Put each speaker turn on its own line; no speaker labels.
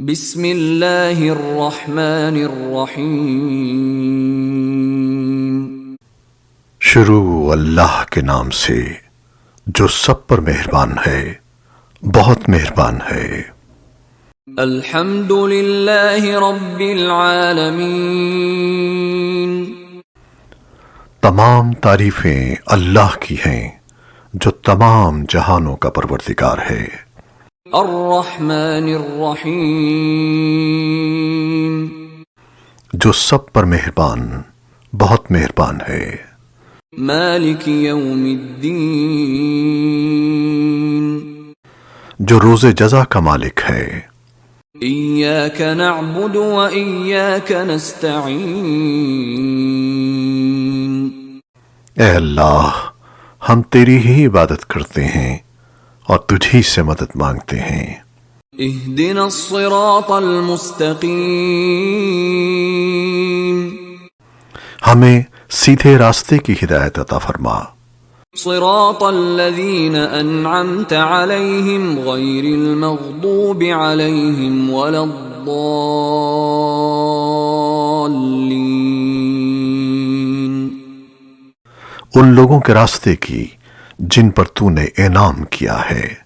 بسم اللہ الرحمن الرحیم۔
شروع اللہ کے نام سے جو سب پر مہربان ہے، بہت مہربان ہے۔
الحمد للہ رب العالمین۔
تمام تعریفیں اللہ کی ہیں جو تمام جہانوں کا پروردگار ہے۔
الرحمن الرحیم۔
جو سب پر مہربان، بہت مہربان ہے۔
مالک یوم الدین۔
جو روز جزا کا مالک ہے۔
ایاک نعبد و ایاک نستعین۔
اے اللہ، ہم تیری ہی عبادت کرتے ہیں اور تجھی سے مدد مانگتے ہیں۔
اہدنا الصراط المستقیم۔
ہمیں سیدھے راستے کی ہدایت عطا فرما۔
صراط الذین انعمت علیہم غیر المغضوب علیہم ولا الضالین۔
ان لوگوں کے راستے کی جن پر تو نے انعام کیا ہے۔